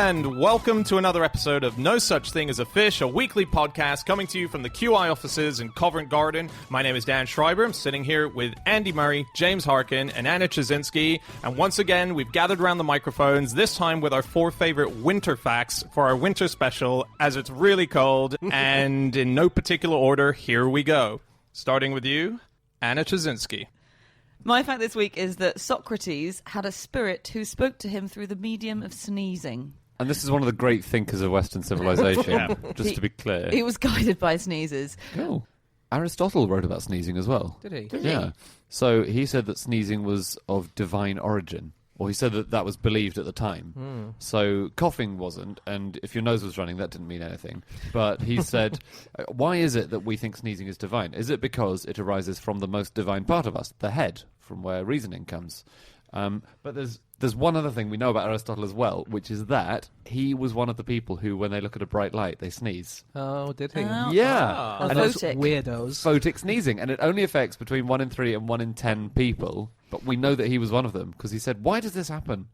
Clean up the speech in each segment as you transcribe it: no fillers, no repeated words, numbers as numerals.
and welcome to another episode of No Such Thing as a Fish, a weekly podcast coming to you from the QI offices in Covent Garden. My name is Dan Schreiber. I'm sitting here with Andy Murray, James Harkin, and Anna Trzynski. And once again, we've gathered around the microphones, this time with our 4 favorite winter facts for our winter special, as it's really cold. And in no particular order, here we go. Starting with you, Anna Trzynski. My fact this week is that Socrates had a spirit who spoke to him through the medium of sneezing. And this is one of the great thinkers of Western civilization, just to be clear. He was guided by sneezes. Oh. Aristotle wrote about sneezing as well. Did he? Yeah. So he said that sneezing was of divine origin. Or he said that that was believed at the time. So coughing wasn't, and if your nose was running, that didn't mean anything. But he said, why is it that we think sneezing is divine? Is it because it arises from the most divine part of us, the head, from where reasoning comes? But there's one other thing we know about Aristotle as well, which is that he was one of the people who, when they look at a bright light, they sneeze. Oh, did he? Yeah. And those photic. weirdos. Photic sneezing, and it only affects between 1 in 3 and 1 in 10 people. But we know that he was one of them, because he said, why does this happen?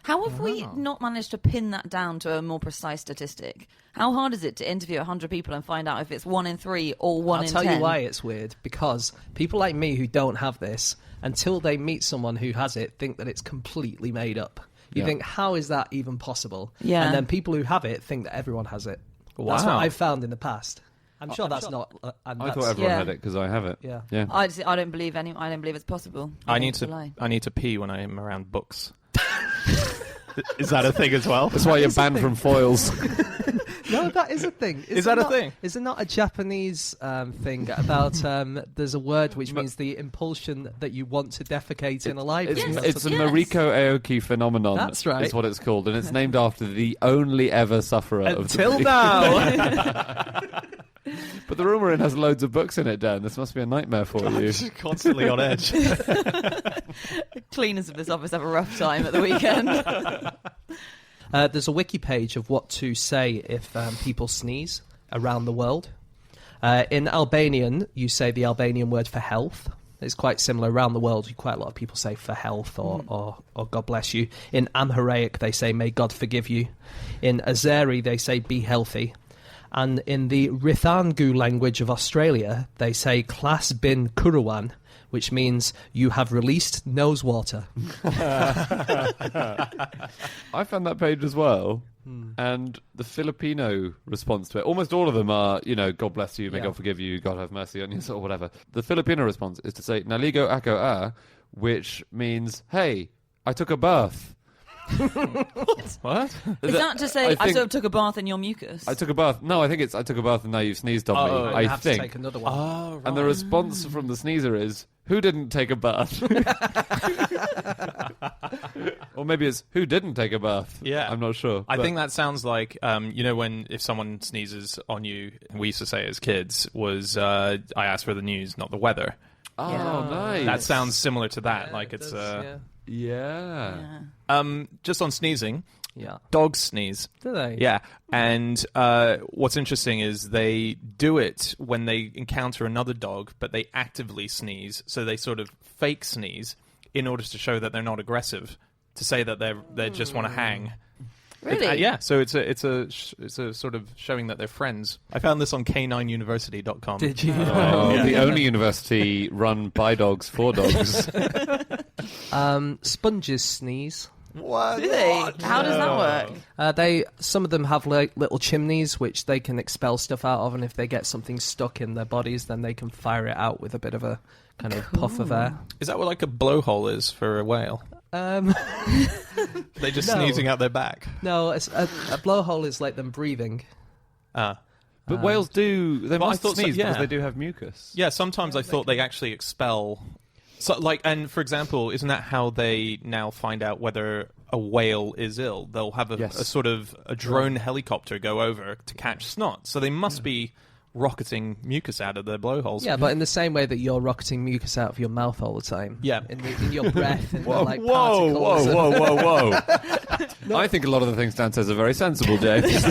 How have we not managed to pin that down to a more precise statistic? How hard is it to interview 100 people and find out if it's 1 in 3 or 1 in 10? I'll tell you why it's weird. Because people like me who don't have this, until they meet someone who has it, think that it's completely made up. You think, how is that even possible? Yeah. And then people who have it think that everyone has it. Wow. That's what I've found in the past. I'm sure that's not... I thought everyone had it, because I have it. Yeah. I don't believe it's possible. I need to pee when I am around books. Is that a thing as well? That's why you're banned from foils. No, that is a thing. Is that a thing? Is it not a Japanese thing about there's a word which means the impulsion that you want to defecate in a library? It's a Mariko Aoki phenomenon. That's right. Is what it's called, and it's named after the only ever sufferer of Until the now. But the room we're in has loads of books in it, Dan. This must be a nightmare for you. Constantly on edge. Cleaners of this office have a rough time at the weekend. There's a wiki page of what to say if people sneeze around the world. In Albanian, you say the Albanian word for health. It's quite similar around the world. Quite a lot of people say for health or God bless you. In Amharic, they say may God forgive you. In Azeri, they say be healthy. And in the Rithangu language of Australia, they say Klas bin Kuruwan, which means you have released nose water. I found that page as well, and the Filipino response to it, almost all of them are, God bless you, may God forgive you, God have mercy on you, or whatever. The Filipino response is to say, Naligo ako a, which means, hey, I took a bath. What? Is that to say I sort of took a bath in your mucus? I took a bath. No, I think it's I took a bath and now you've sneezed on me. I have think. to take another one. Oh, right. And the response from the sneezer is, who didn't take a bath? Or maybe it's, who didn't take a bath? Yeah. I'm not sure. I think that sounds like, if someone sneezes on you, we used to say as kids, was, I asked for the news, not the weather. Oh, Yeah. nice. That sounds similar to that. Yeah, like it it's... does, Yeah. Just on sneezing, yeah. dogs sneeze. Do they? Yeah, and what's interesting is they do it when they encounter another dog, but they actively sneeze, so they sort of fake sneeze in order to show that they're not aggressive, to say that they just want to hang. Really? Yeah, so it's a sort of showing that they're friends. I found this on k9university.com. Did you? Oh, Yeah. The only university run by dogs for dogs. Sponges sneeze. What? Do they? How does that work? Some of them have like little chimneys which they can expel stuff out of, and if they get something stuck in their bodies, then they can fire it out with a bit of a kind of puff of air. Is that what like a blowhole is for a whale? They're just No. sneezing out their back. No, a blowhole is like them breathing. But whales do. They Well, I must thought so, sneeze yeah. because they do have mucus. Yeah, sometimes I thought they actually expel. So, and for example, isn't that how they now find out whether a whale is ill? They'll have a sort of a drone helicopter go over to catch snot. So they must be rocketing mucus out of their blowholes. Yeah, but in the same way that you're rocketing mucus out of your mouth all the time. Yeah. In your breath. And Whoa, like whoa, particles. whoa. I think a lot of the things Dan says are very sensible, James.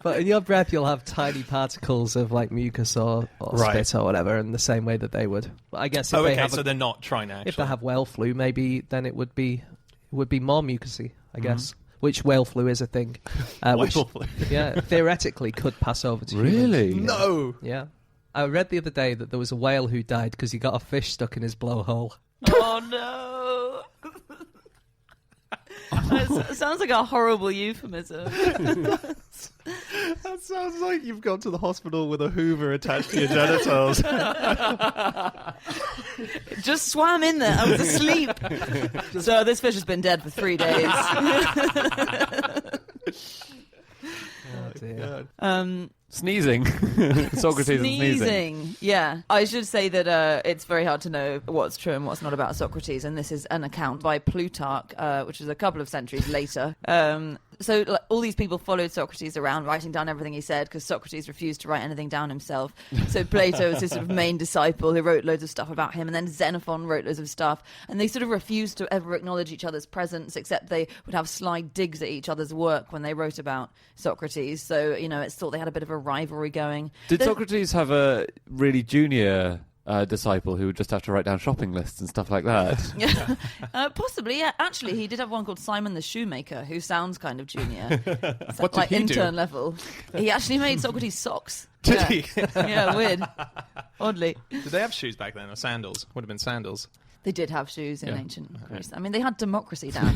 But in your breath, you'll have tiny particles of like mucus or Right. spit or whatever, in the same way that they would. But I guess if Oh, they okay, have so they're not trying to actually. if they have whale flu, maybe then it would be more mucusy. I guess. Which whale flu is a thing. Which, flu. yeah, theoretically could pass over to humans. Really? Yeah. No. Yeah. I read the other day that there was a whale who died because he got a fish stuck in his blowhole. Oh no! That sounds like a horrible euphemism. That sounds like you've gone to the hospital with a Hoover attached to your genitals. Just swam in there. I was asleep. So this fish has been dead for 3 days. Oh, dear. Sneezing. Socrates and sneezing. Yeah. I should say that it's very hard to know what's true and what's not about Socrates, and this is an account by Plutarch, which is a couple of centuries later. So all these people followed Socrates around, writing down everything he said, because Socrates refused to write anything down himself. So Plato was his sort of main disciple who wrote loads of stuff about him, and then Xenophon wrote loads of stuff, and they sort of refused to ever acknowledge each other's presence, except they would have sly digs at each other's work when they wrote about Socrates. So, it's thought they had a bit of a rivalry going. Did Socrates have a really junior disciple who would just have to write down shopping lists and stuff like that? Possibly, yeah. Actually, he did have one called Simon the Shoemaker, who sounds kind of junior. What did like he do? intern level. He actually made Socrates socks. Did Yeah. he? Yeah, weird. Oddly. Did they have shoes back then, or sandals? Would have been sandals. They did have shoes in Yeah. ancient Greece. I mean, they had democracy down.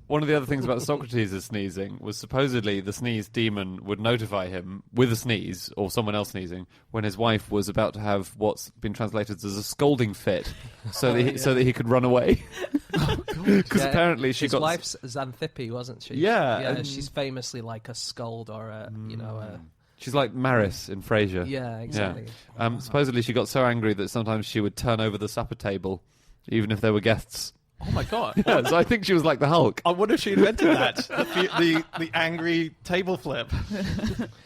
One of the other things about Socrates' sneezing was supposedly the sneeze demon would notify him with a sneeze, or someone else sneezing, when his wife was about to have what's been translated as a scolding fit, so that he could run away. Because apparently she his got... wife's Xanthippe, wasn't she? Yeah, Yeah, and- she's famously like a scold or a, She's like Maris in Frasier. Yeah, exactly. Supposedly she got so angry that sometimes she would turn over the supper table, even if there were guests. Oh my god! Yeah, so I think she was like the Hulk. I wonder if she invented that. The angry table flip.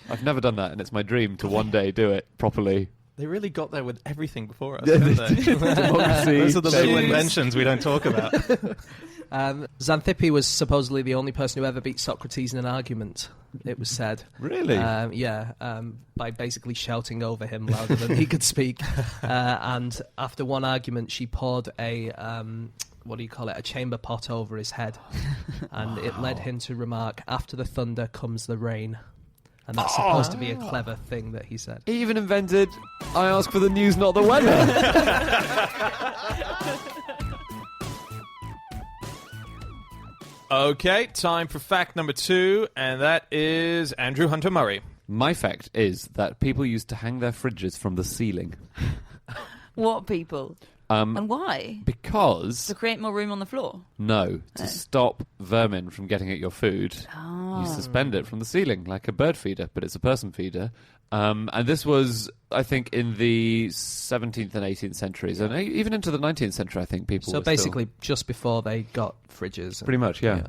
I've never done that, and it's my dream to one day do it properly. They really got there with everything before us, didn't they? Democracy. Those are the little Shoes. inventions we don't talk about. Xanthippe was supposedly the only person who ever beat Socrates in an argument, it was said. Really? By basically shouting over him louder than he could speak. And after one argument, she poured a chamber pot over his head. And it led him to remark, "After the thunder comes the rain." And that's supposed to be a clever thing that he said. He even invented, I ask for the news, not the weather. Okay, time for fact number 2, and that is Andrew Hunter Murray. My fact is that people used to hang their fridges from the ceiling. What people? And why? Because... To create more room on the floor? No, to stop vermin from getting at your food, you suspend it from the ceiling like a bird feeder, but it's a person feeder. And this was, I think, in the 17th and 18th centuries, and even into the 19th century, I think people. So were basically, just before they got fridges. pretty much, yeah.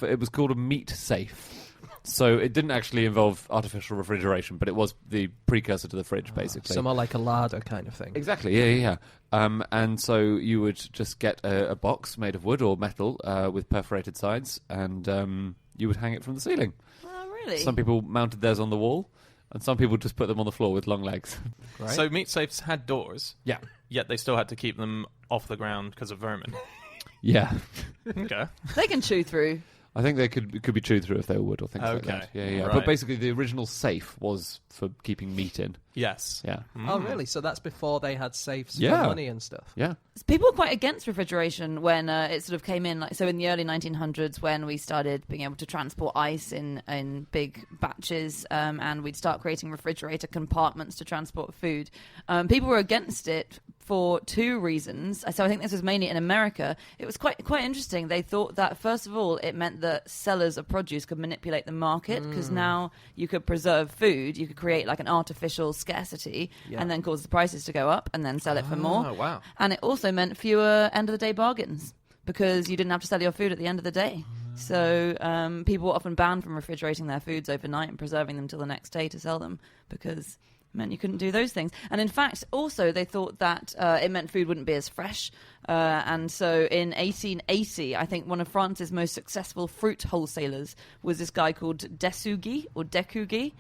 It was called a meat safe. So it didn't actually involve artificial refrigeration, but it was the precursor to the fridge, basically. So more like a larder kind of thing. Exactly, yeah. And so you would just get a box made of wood or metal with perforated sides, and you would hang it from the ceiling. Oh, really? Some people mounted theirs on the wall, and some people just put them on the floor with long legs. Right? So meat safes had doors, Yeah. yet they still had to keep them off the ground because of vermin. Yeah. Okay. They can chew through. I think they could be chewed through if they were wood or things like Okay. that. Yeah. Right. But basically, the original safe was for keeping meat in. Yes. Yeah. Oh, really? So that's before they had safes Yeah. for money and stuff? Yeah. People were quite against refrigeration when it sort of came in. So in the early 1900s, when we started being able to transport ice in big batches, and we'd start creating refrigerator compartments to transport food, people were against it for 2 reasons. So I think this was mainly in America. It was quite interesting. They thought that, first of all, it meant that sellers of produce could manipulate the market, because now you could preserve food. You could create like an artificial scarcity and then cause the prices to go up and then sell it for more. Oh, wow. And it also meant fewer end-of-the-day bargains, because you didn't have to sell your food at the end of the day. So people were often banned from refrigerating their foods overnight and preserving them till the next day to sell them, because it meant you couldn't do those things. And in fact, also, they thought that it meant food wouldn't be as fresh. And so in 1880, I think one of France's most successful fruit wholesalers was this guy called Desugi, or Decugi.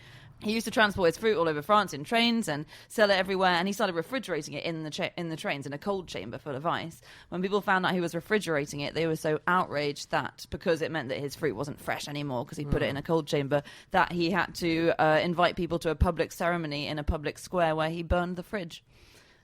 He used to transport his fruit all over France in trains and sell it everywhere, and he started refrigerating it in the trains in a cold chamber full of ice. When people found out he was refrigerating it, they were so outraged that, because it meant that his fruit wasn't fresh anymore because he put it in a cold chamber, that he had to invite people to a public ceremony in a public square where he burned the fridge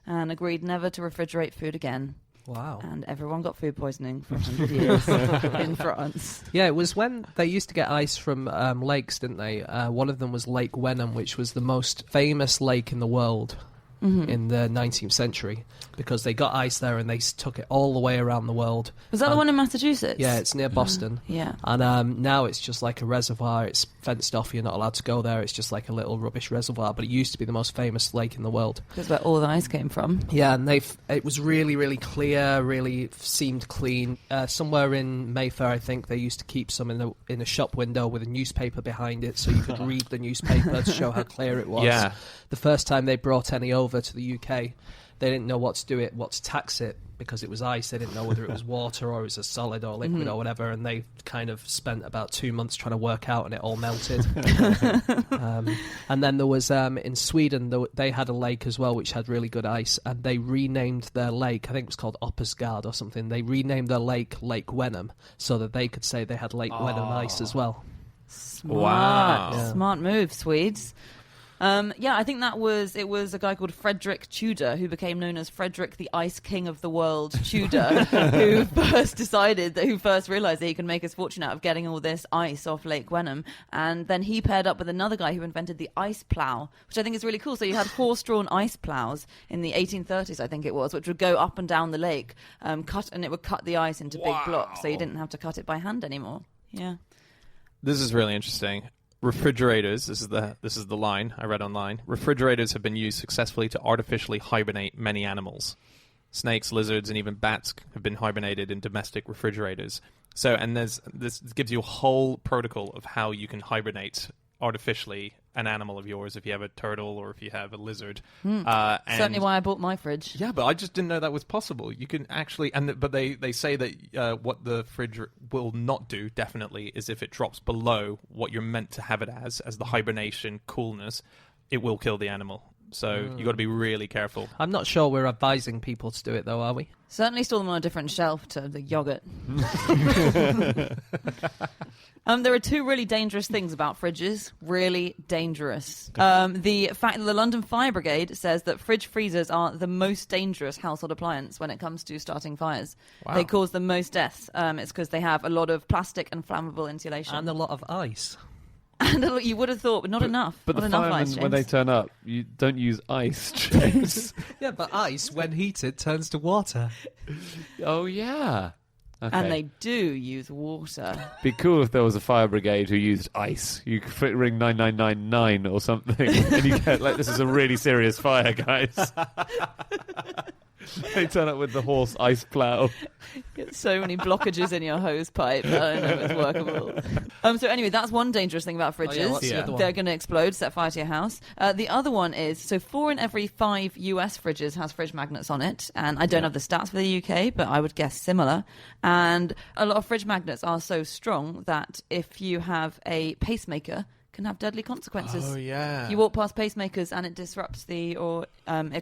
and agreed never to refrigerate food again. Wow. And everyone got food poisoning for 100 years in France. Yeah, it was when they used to get ice from lakes, didn't they? One of them was Lake Wenham, which was the most famous lake in the world in the 19th century, because they got ice there and they took it all the way around the world. Was that the one in Massachusetts? Yeah, it's near Boston. Yeah. And now it's just like a reservoir. It's fenced off. You're not allowed to go there. It's just like a little rubbish reservoir. But it used to be the most famous lake in the world. That's where all the ice came from. Yeah, and it was really, really clear, really seemed clean. Somewhere in Mayfair, I think, they used to keep some in a shop window with a newspaper behind it so you could read the newspaper to show how clear it was. Yeah. The first time they brought any over to the UK, they didn't know what to tax it, because it was ice. They didn't know whether it was water or it was a solid or liquid or whatever, and they kind of spent about 2 months trying to work out, and it all melted. And then there was, in Sweden, they had a lake as well which had really good ice, and they renamed their lake, I think it was called Oppersgard or something. They renamed their lake Lake Wenham so that they could say they had Lake Wenham ice as well. Smart. Wow. Yeah. Smart move, Swedes. I think it was a guy called Frederick Tudor, who became known as Frederick the Ice King of the World Tudor, who first realised that he could make his fortune out of getting all this ice off Lake Wenham. And then he paired up with another guy who invented the ice plough, which I think is really cool. So you had horse-drawn ice ploughs in the 1830s, I think it was, which would go up and down the lake, and it would cut the ice into big blocks, so you didn't have to cut it by hand anymore. Yeah. This is really interesting. Refrigerators, this is the line I read online. Refrigerators have been used successfully to artificially hibernate many animals. Snakes, lizards, and even bats have been hibernated in domestic refrigerators. So, and this gives you a whole protocol of how you can hibernate artificially an animal of yours, if you have a turtle or if you have a lizard. Certainly why I bought my fridge. Yeah, but I just didn't know that was possible. You can actually, but they say that what the fridge will not do, definitely, is if it drops below what you're meant to have it as the hibernation coolness, it will kill the animal. So you got to be really careful. I'm not sure we're advising people to do it, though, are we? Certainly store them on a different shelf to the yogurt. There are two really dangerous things about fridges. Really dangerous. The fact that the London Fire Brigade says that fridge freezers are the most dangerous household appliance when it comes to starting fires. Wow. They cause the most deaths. It's because they have a lot of plastic and flammable insulation. And a lot of ice. And you would have thought, but not enough. But not the enough firemen, ice, when they James. turn up, you don't use ice, James. Yeah, but ice, when heated, turns to water. Oh, yeah. Okay. And they do use water. Be cool if there was a fire brigade who used ice. You could ring 9999 or something, and you get like, this is a really serious fire, guys. They turn up with the horse ice plough. Get so many blockages in your hose pipe. I don't know if it's workable. So anyway, that's one dangerous thing about fridges. What's the other one? They're going to explode, set fire to your house. The other one is, so 4 in every 5 US fridges has fridge magnets on it. And I don't have the stats for the UK, but I would guess similar. And a lot of fridge magnets are so strong that if you have a pacemaker, can have deadly consequences. Oh, yeah. You walk past pacemakers and it disrupts it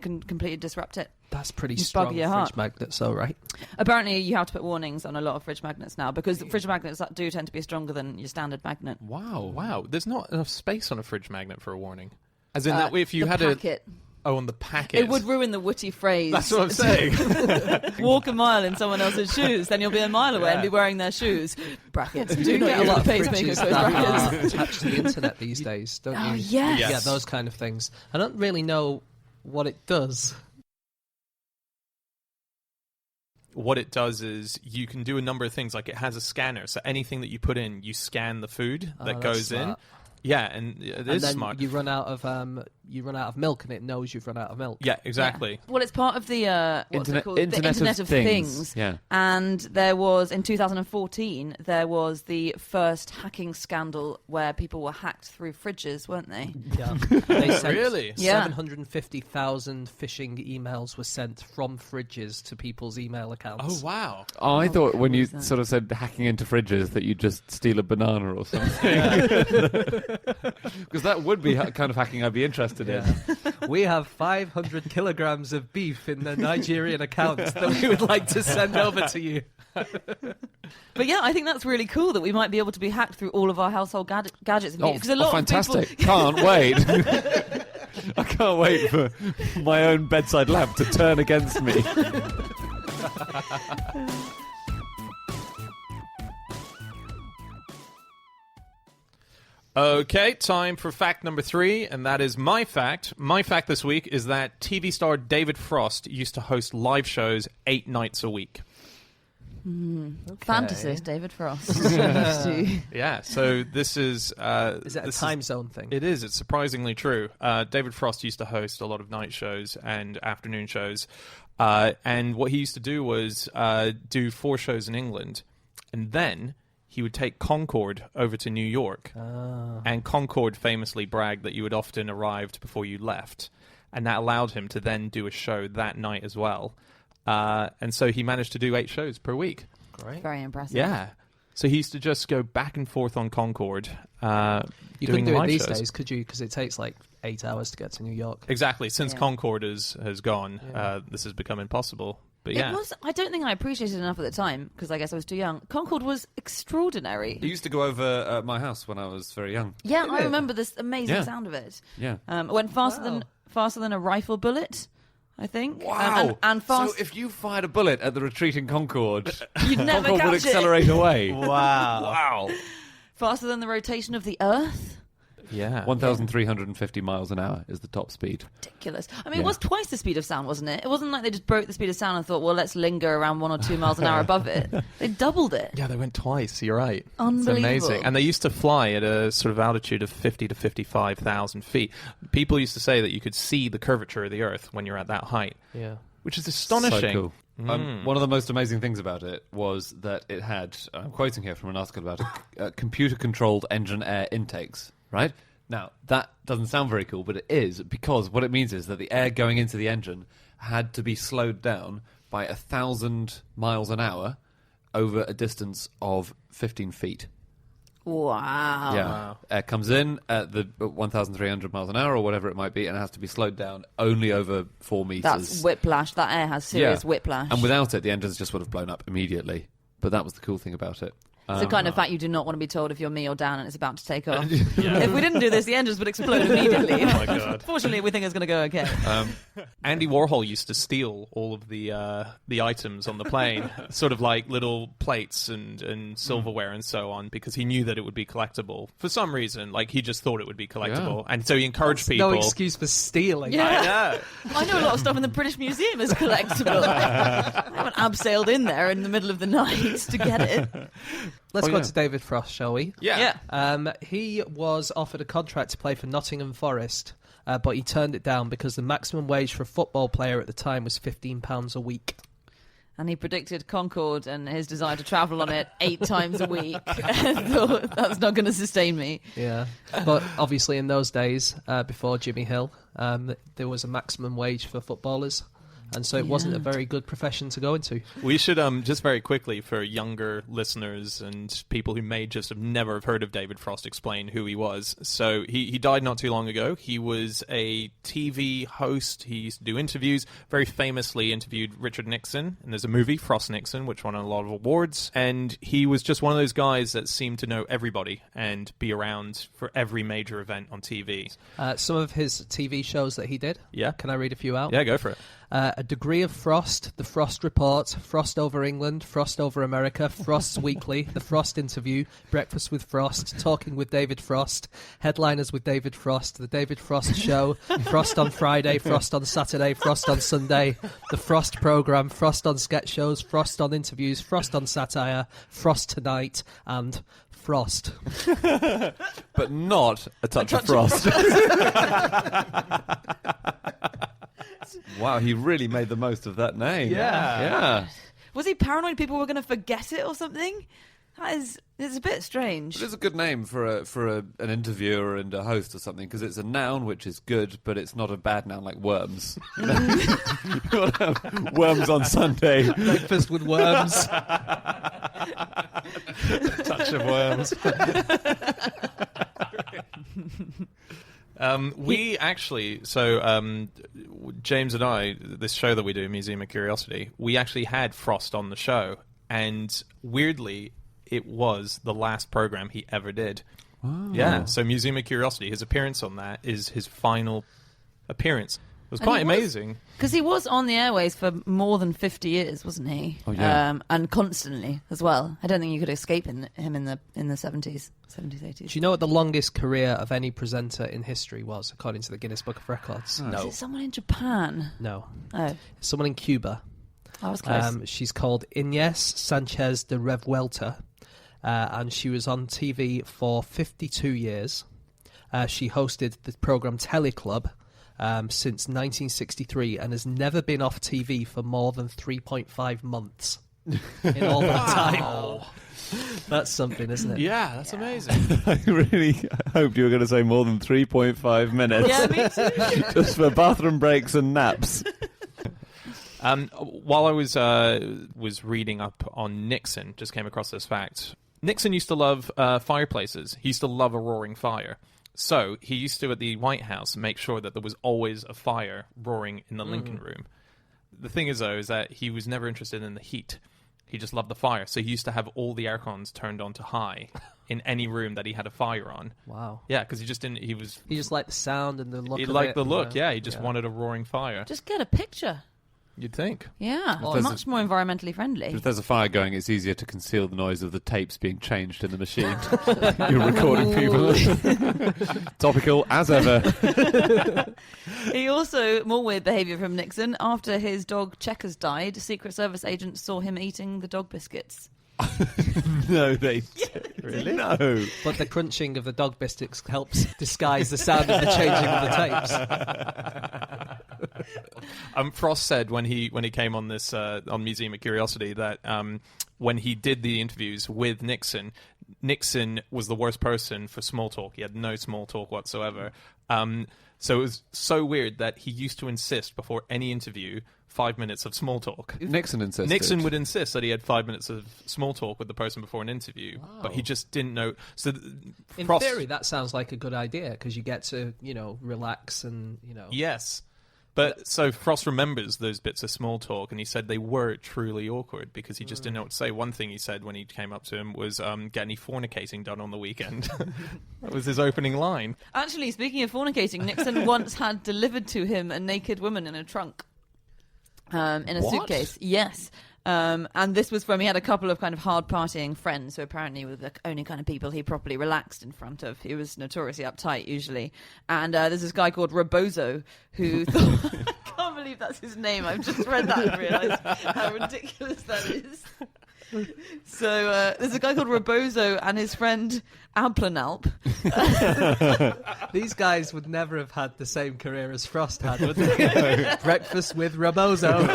can completely disrupt it. That's pretty You strong bug your fridge heart. magnet, so right? Apparently, you have to put warnings on a lot of fridge magnets now because fridge magnets do tend to be stronger than your standard magnet. Wow. There's not enough space on a fridge magnet for a warning. As in that if you had packet. on the packet. It would ruin the witty phrase. That's what I'm saying. Walk a mile in someone else's shoes, then you'll be a mile away and be wearing their shoes. Brackets. Do not get a use lot the of pacemaker fridges close that brackets. are attached to the internet these days, don't Oh, you? yes. Yeah, those kind of things. I don't really know what it does. What it does is you can do a number of things. Like it has a scanner, so anything that you put in, you scan the food that that's goes in. smart. Yeah, and it And is then smart. you run out of milk, and it knows you've run out of milk. Yeah, exactly. Yeah. Well, it's part of the what's it called? Internet the Internet of of Things. Things. Yeah. And there was in 2014 there was the first hacking scandal where people were hacked through fridges, weren't they? Yeah. They sent Really? Yeah. 750,000 phishing emails were sent from fridges to people's email accounts. Oh wow! Oh, I thought when cool you is that? sort of said hacking into fridges that you'd just steal a banana or something. Because that would be kind of hacking I'd be interested in. We have 500 kilograms of beef in the Nigerian account that we would like to send over to you. But yeah, I think that's really cool that we might be able to be hacked through all of our household gadgets. Because a Oh, lot fantastic. of people... Can't wait. I can't wait for my own bedside lamp to turn against me. Okay, time for fact number 3, and that is my fact. My fact this week is that TV star David Frost used to host live shows 8 nights a week. Fantasist David Frost. Yeah, so this is... Is that a time zone thing? It is. It's surprisingly true. David Frost used to host a lot of night shows and afternoon shows. And what he used to do was do 4 shows in England. And then he would take Concorde over to New York. And Concorde famously bragged that you had often arrived before you left. And that allowed him to then do a show that night as well. And so he managed to do 8 shows per week. Great. Very impressive. Yeah. So he used to just go back and forth on Concorde. You couldn't do it these days, could you? Because it takes like 8 hours to get to New York. Exactly. Since Yeah. Concorde has gone, this has become impossible. But yeah. It was, I don't think I appreciated it enough at the time, because I guess I was too young. Concorde was extraordinary. He used to go over at my house when I was very young. Yeah, I remember this amazing Yeah. sound of it. Yeah. Went faster than a rifle bullet, I think. Wow. And fast. So if you fired a bullet at the retreating Concorde, You'd never Concorde would catch it. accelerate away. Wow. Wow. Faster than the rotation of the Earth. Yeah. 1,350 miles an hour is the top speed. Ridiculous. I mean, it was twice the speed of sound, wasn't it? It wasn't like they just broke the speed of sound and thought, well, let's linger around 1 or 2 miles an hour above it. They doubled it. Yeah, they went twice. You're right. Unbelievable. It's amazing. And they used to fly at a sort of altitude of 50 to 55,000 feet. People used to say that you could see the curvature of the Earth when you're at that height, Yeah. which is astonishing. So cool. One of the most amazing things about it was that it had, I'm quoting here from an article about it, computer-controlled engine air intakes, right? Now, that doesn't sound very cool, but it is, because what it means is that the air going into the engine had to be slowed down by 1,000 miles an hour over a distance of 15 feet. Wow. Yeah. Air comes in at the 1,300 miles an hour or whatever it might be, and it has to be slowed down only over 4 meters. That's whiplash. That air has serious whiplash. And without it, the engines just would have blown up immediately. But that was the cool thing about it. It's the kind of fact you do not want to be told if you're me or Dan and it's about to take off. If we didn't do this, the engines would explode immediately. Oh my God. Fortunately, we think it's going to go okay. Andy Warhol used to steal all of the items on the plane, sort of like little plates and silverware and so on, because he knew that it would be collectible. For some reason, like he just thought it would be collectible. And so he encouraged people... No excuse for stealing. Yeah. I know a lot of stuff in the British Museum is collectible. I haven't abseiled in there in the middle of the night to get it. Let's go to David Frost, shall we? Yeah. He was offered a contract to play for Nottingham Forest, but he turned it down because the maximum wage for a football player at the time was £15 a week. And he predicted Concorde and his desire to travel on it 8 times a week. And thought, that's not going to sustain me. Yeah, but obviously in those days, before Jimmy Hill, there was a maximum wage for footballers. And so it wasn't a very good profession to go into. We should, just very quickly, for younger listeners and people who may just have never have heard of David Frost, explain who he was. So he died not too long ago. He was a TV host. He used to do interviews. Very famously interviewed Richard Nixon. And there's a movie, Frost-Nixon, which won a lot of awards. And he was just one of those guys that seemed to know everybody and be around for every major event on TV. Some of his TV shows that he did. Yeah. Can I read a few out? Yeah, go for it. A Degree of Frost, The Frost Report, Frost Over England, Frost Over America, Frost's Weekly, The Frost Interview, Breakfast with Frost, Talking with David Frost, Headliners with David Frost, The David Frost Show, Frost on Friday, Frost on Saturday, Frost on Sunday, The Frost Programme, Frost on Sketch Shows, Frost on Interviews, Frost on Satire, Frost Tonight, and Frost. But not a touch of frost. Wow, he really made the most of that name. Yeah. Was he paranoid people were going to forget it or something? It's a bit strange. It is a good name for an interviewer and a host or something, because it's a noun, which is good, but it's not a bad noun like worms. You want to have worms on Sunday. Breakfast with Worms. Touch of worms. We actually, James and I, this show that we do, Museum of Curiosity, we actually had Frost on the show, and weirdly, it was the last program he ever did. Wow. Yeah, so Museum of Curiosity, his appearance on that is his final appearance. It was quite amazing. Because he was on the airways for more than 50 years, wasn't he? Oh, yeah. And constantly as well. I don't think you could escape him in the 70s, 80s. Do you know what the longest career of any presenter in history was, according to the Guinness Book of Records? Is it someone in Japan? No. Oh, Someone in Cuba. I was close. She's called Inés Sánchez de Revuelta, and she was on TV for 52 years. She hosted the program Teleclub since 1963 and has never been off TV for more than 3.5 months in all that time. That's something, isn't it? Yeah, that's amazing. I really hoped you were going to say more than 3.5 minutes. Yeah, me too. Just for bathroom breaks and naps. While I was reading up on Nixon, just came across this fact. Nixon used to love fireplaces. He used to love a roaring fire. So he used to, at the White House, make sure that there was always a fire roaring in the Lincoln Room. The thing is, though, is that he was never interested in the heat. He just loved the fire. So he used to have all the air cons turned on to high in any room that he had a fire on. Wow. Yeah, because he just didn't... He just liked the sound and the look He of liked it, the look, yeah. He just wanted a roaring fire. Just get a picture. You'd think. Yeah, there's much more environmentally friendly. If there's a fire going, it's easier to conceal the noise of the tapes being changed in the machine. You're recording people. Topical as ever. He also, more weird behaviour from Nixon, after his dog Checkers died, Secret Service agents saw him eating the dog biscuits. No, they really no. But the crunching of the dog biscuits helps disguise the sound of the changing of the tapes. Frost said when he came on this on Museum of Curiosity that when he did the interviews with Nixon was the worst person for small talk. He had no small talk whatsoever. So it was so weird that he used to insist before any interview 5 minutes of small talk. Nixon insisted. Nixon would insist that he had 5 minutes of small talk with the person before an interview, but he just didn't know. So, In Frost, theory, that sounds like a good idea because you get to, relax and, yes. But so Frost remembers those bits of small talk, and he said they were truly awkward because he just didn't know what to say. One thing he said when he came up to him was, get any fornicating done on the weekend. That was his opening line. Actually, speaking of fornicating, Nixon once had delivered to him a naked woman in a trunk. In a suitcase. Yes. And this was from, he had a couple of kind of hard partying friends who apparently were the only kind of people he properly relaxed in front of. He was notoriously uptight usually. And there's this guy called Rebozo who thought, I can't believe that's his name. I've just read that and realised how ridiculous that is. So there's a guy called Rebozo and his friend Alplanalp. These guys would never have had the same career as Frost had, would they? Breakfast with Rebozo.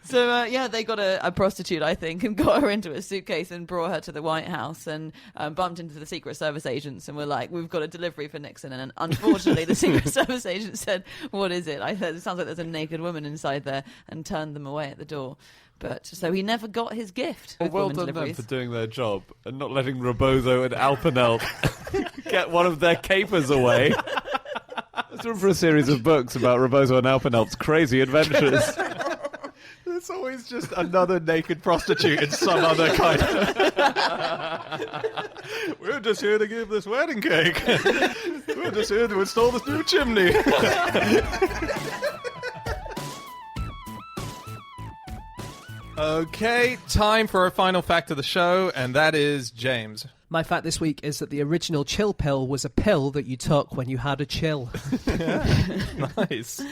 So, they got a prostitute, I think, and got her into a suitcase and brought her to the White House and bumped into the Secret Service agents and were like, we've got a delivery for Nixon. And unfortunately, the Secret Service agent said, what is it? I said, it sounds like there's a naked woman inside there, and turned them away at the door. But so he never got his gift. Well, with well women done them deliveries. for doing their job and not letting Rebozo and Alpanel get one of their capers away. Let's run for a series of books about Rebozo and Alpanel's crazy adventures. It's always just another naked prostitute in some other kind of... We're just here to give this wedding cake. We're just here to install this new chimney. Okay, time for our final fact of the show, and that is James. My fact this week is that the original chill pill was a pill that you took when you had a chill. Nice.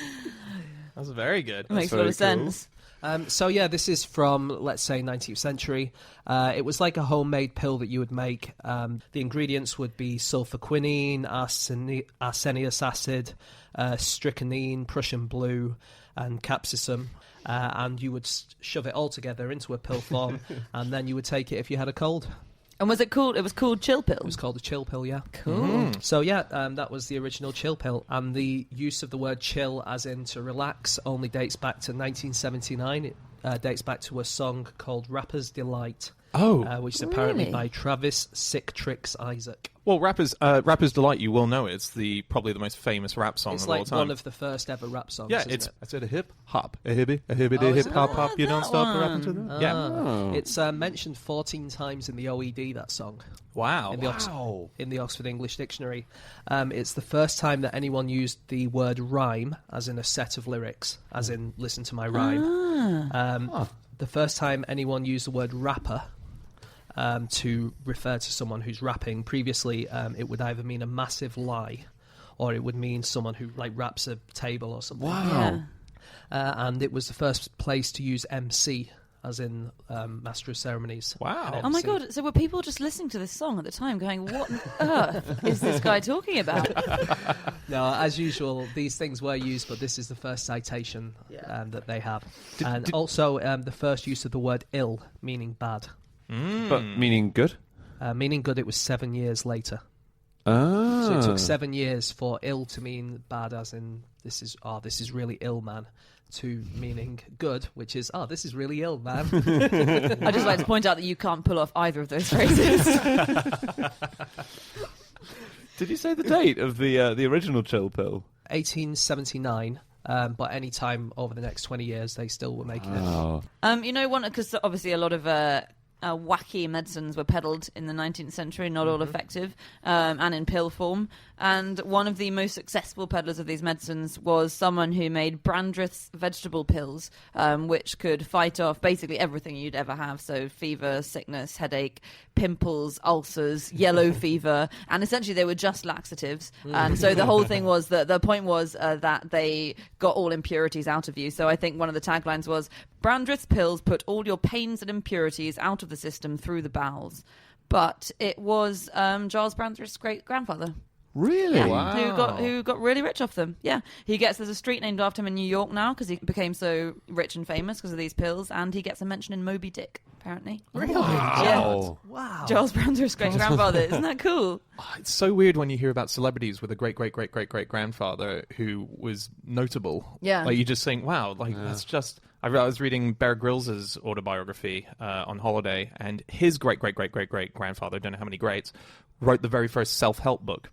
That's very good. Makes a lot of sense. This is from, let's say, 19th century. It was like a homemade pill that you would make. The ingredients would be sulfaquinine, arsenious acid, strychnine, Prussian blue, and capsicum. And you would shove it all together into a pill form, and then you would take it if you had a cold. And was it called? It was called chill pill. It was called a chill pill, yeah. Cool. So that was the original chill pill, and the use of the word chill, as in to relax, only dates back to 1979. It dates back to a song called "Rapper's Delight." which is apparently Really? by Travis Sick Tricks Isaac. Well, Rappers Delight, you will know it's probably the most famous rap song It's of all like time. one of the first ever rap songs. Yeah, isn't it's it? I said a hip hop, a hippie, hip is it hop that hop. one? You don't That stop one. rapping to that. Yeah. It's mentioned 14 times in the OED, that song. Wow. In the, in the Oxford English Dictionary. It's the first time that anyone used the word rhyme, as in a set of lyrics, as in listen to my rhyme. The first time anyone used the word rapper to refer to someone who's rapping. Previously, it would either mean a massive lie, or it would mean someone who like raps a table or something. Wow. Yeah. And it was the first place to use MC, as in Master of Ceremonies. Wow. And Oh my MC. god, so were people just listening to this song at the time going, what on earth is this guy talking about? No, as usual, these things were used, but this is the first citation that they have. Also, the first use of the word ill, meaning bad. But meaning good? Meaning good, it was 7 years later. Ah. So it took 7 years for ill to mean bad, as in this is really ill, man, to meaning good, which is this is really ill, man. I just like to point out that you can't pull off either of those phrases. Did you say the date of the original chill pill? 1879. But any time over the next 20 years, they still were making it. Oh. You know, because obviously a lot of wacky medicines were peddled in the 19th century, not all effective, and in pill form. And one of the most successful peddlers of these medicines was someone who made Brandreth's vegetable pills, which could fight off basically everything you'd ever have. So fever, sickness, headache, pimples, ulcers, yellow fever, and essentially they were just laxatives. And so the whole thing was that the point was that they got all impurities out of you. So I think one of the taglines was, Brandreth's pills put all your pains and impurities out of the system through the bowels. But it was Giles Brandreth's great-grandfather. Really? Yeah, Wow. who got really rich off them. Yeah, there's a street named after him in New York now because he became so rich and famous because of these pills, and he gets a mention in Moby Dick, apparently. Really? Yeah. Wow. Giles Brandreth's great-grandfather. Isn't that cool? It's so weird when you hear about celebrities with a great-great-great-great-great-grandfather who was notable. Yeah. Like, you just think, wow, that's just... I was reading Bear Grylls' autobiography on holiday, and his great-great-great-great-great-grandfather, don't know how many greats, wrote the very first self-help book.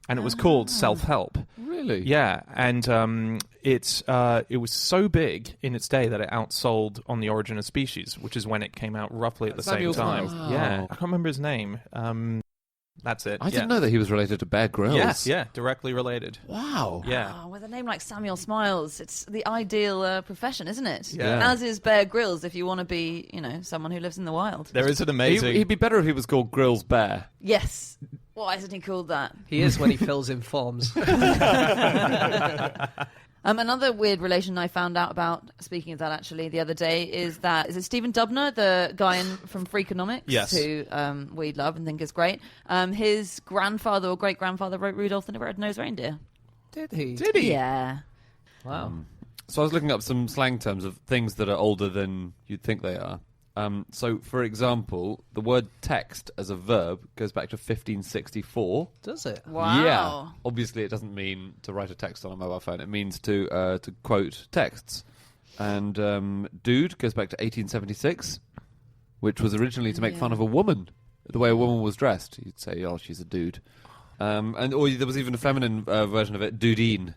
And it was called Self-Help. Really? Yeah, and it was so big in its day that it outsold On the Origin of Species, which is when it came out roughly at the Samuel same time. Clemens. Yeah, Wow. I can't remember his name. That's it. I didn't know that he was related to Bear Grylls. Yeah, directly related. Wow. Yeah. Oh, with a name like Samuel Smiles, it's the ideal profession, isn't it? Yeah. As is Bear Grylls if you want to be, someone who lives in the wild. There is an amazing... He'd be better if he was called Grylls Bear. Yes. Why isn't he called that? He is when he fills in forms. Another weird relation I found out about, speaking of that actually, the other day, is it Stephen Dubner, the guy from Freakonomics, Yes. who we love and think is great. His grandfather or great-grandfather wrote Rudolph the Red-Nosed Reindeer. Did he? Did he? Yeah. Wow. So I was looking up some slang terms of things that are older than you'd think they are. So, for example, the word text as a verb goes back to 1564. Does it? Wow. Yeah. Obviously, it doesn't mean to write a text on a mobile phone. It means to quote texts. And dude goes back to 1876, which was originally to make fun of a woman, the way a woman was dressed. You'd say, oh, she's a dude. Or there was even a feminine version of it, dudine.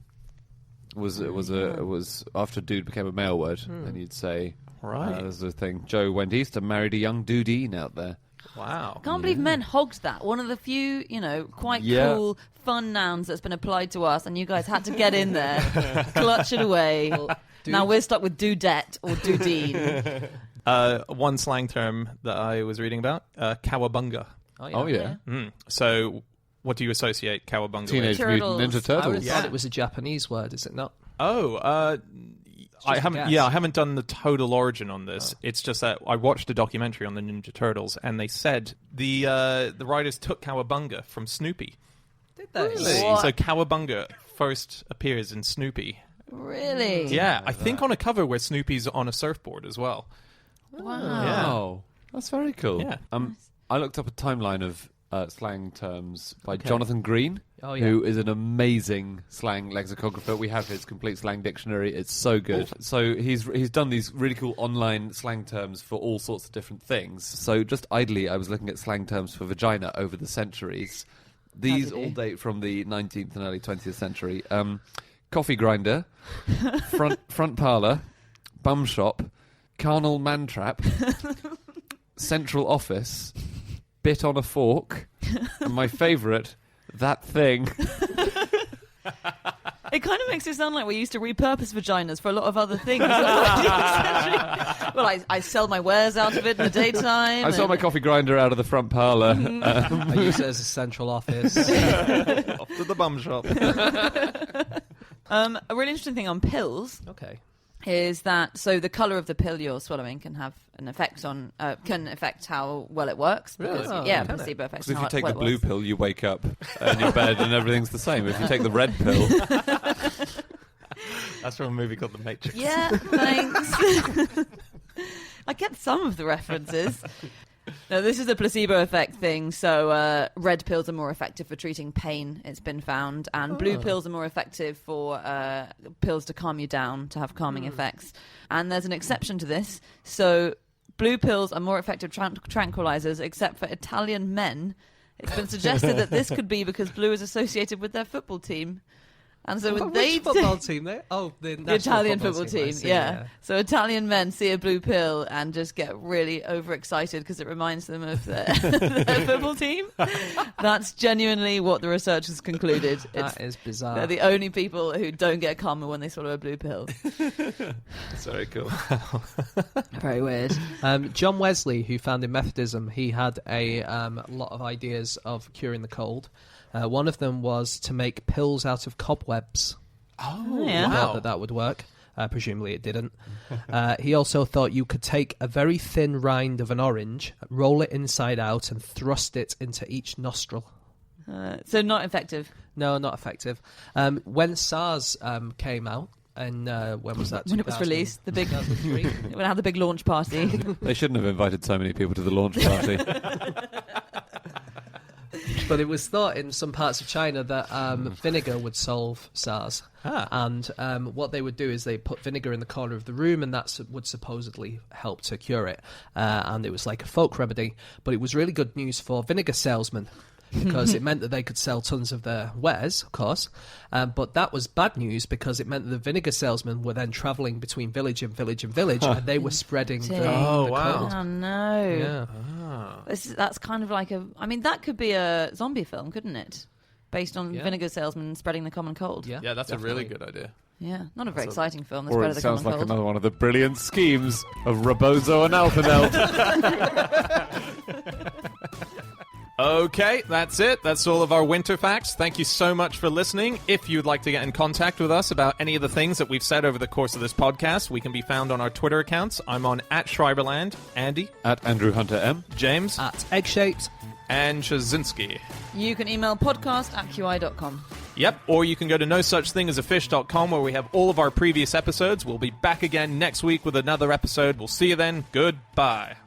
Was after dude became a male word, and you'd say... Right. There's a thing. Joe went east and married a young dudine out there. Wow. Can't believe men hogged that. One of the few, quite cool, fun nouns that's been applied to us, and you guys had to get in there, clutch it away. Now we're stuck with dudette or dudine. One slang term that I was reading about, cowabunga. Oh, yeah. So, what do you associate cowabunga Teenage with? Mutant Ninja Turtles. I would Turtles. have thought it was a Japanese word, is it not? Oh, I a haven't. guess. Yeah, I haven't done the total origin on this. It's just that I watched a documentary on the Ninja Turtles, and they said the writers took cowabunga from Snoopy. Did they? Really? What? So cowabunga first appears in Snoopy. Really? Yeah, I think on a cover where Snoopy's on a surfboard as well. Wow. Yeah. Oh, that's very cool. Yeah. I looked up a timeline of slang terms by Jonathan Green, Oh, yeah. who is an amazing slang lexicographer. We have his complete slang dictionary. It's so good. So he's done these really cool online slang terms for all sorts of different things. So just idly, I was looking at slang terms for vagina over the centuries. These all date from the 19th and early 20th century. Coffee grinder, front parlour, bum shop, carnal man trap, central office, bit on a fork, and my favourite, that thing. It kind of makes it sound like we used to repurpose vaginas for a lot of other things. Well, I sell my wares out of it in the daytime. I saw my coffee grinder out of the front parlour. I use it as a central office. Off to the bum shop. A really interesting thing on pills Okay. is that so the color of the pill you're swallowing can have an effect on can affect how well it works. Because, Really? yeah, Can it? placebo affects. Because if how you take well the it blue works. pill, you wake up in your bed and everything's the same. If you take the red pill, That's from a movie called The Matrix. Yeah, thanks. I get some of the references. No, this is a placebo effect thing. So red pills are more effective for treating pain, it's been found. And blue pills are more effective for pills to calm you down, to have calming effects. And there's an exception to this. So blue pills are more effective tranquilizers, except for Italian men. It's been suggested that this could be because blue is associated with their football team. And so when they Which football team? The national Italian football I team, see, yeah. So Italian men see a blue pill and just get really overexcited because it reminds them of their, their football team. That's genuinely what the researchers concluded. That is bizarre. They're the only people who don't get calmer when they swallow a blue pill. it's very cool. Very weird. John Wesley, who founded Methodism, he had a lot of ideas of curing the cold. One of them was to make pills out of cobwebs. Oh, Yeah. Thought that would work. Presumably it didn't. He also thought you could take a very thin rind of an orange, roll it inside out, and thrust it into each nostril. So not effective. No, not effective. When SARS came out, and when was that? When it was released, the big 2003? when I had the big launch party. They shouldn't have invited so many people to the launch party. But it was thought in some parts of China that vinegar would solve SARS. And what they would do is they put vinegar in the corner of the room, and that would supposedly help to cure it. And it was like a folk remedy. But it was really good news for vinegar salesmen, because it meant that they could sell tons of their wares, of course. But that was bad news because it meant that the vinegar salesmen were then travelling between village and village and village, and they were spreading the Oh, wow. cold. Oh no. Yeah. That's kind of like that could be a zombie film, couldn't it? Based on Yeah. vinegar salesmen spreading the common cold. Yeah, Yeah, that's a really definitely. good idea. Yeah, not a very That's exciting film. The Or spread it of the sounds common like cold. another one of the brilliant schemes of Rebozo and Alpenelt. Okay, that's it. That's all of our winter facts. Thank you so much for listening. If you'd like to get in contact with us about any of the things that we've said over the course of this podcast, we can be found on our Twitter accounts. I'm on @Schreiberland, Andy, At Andrew Hunter M. James, At egg-shaped. and Shazinski. You can email podcast@qi.com. Yep, or you can go to nosuchthingasafish.com where we have all of our previous episodes. We'll be back again next week with another episode. We'll see you then. Goodbye.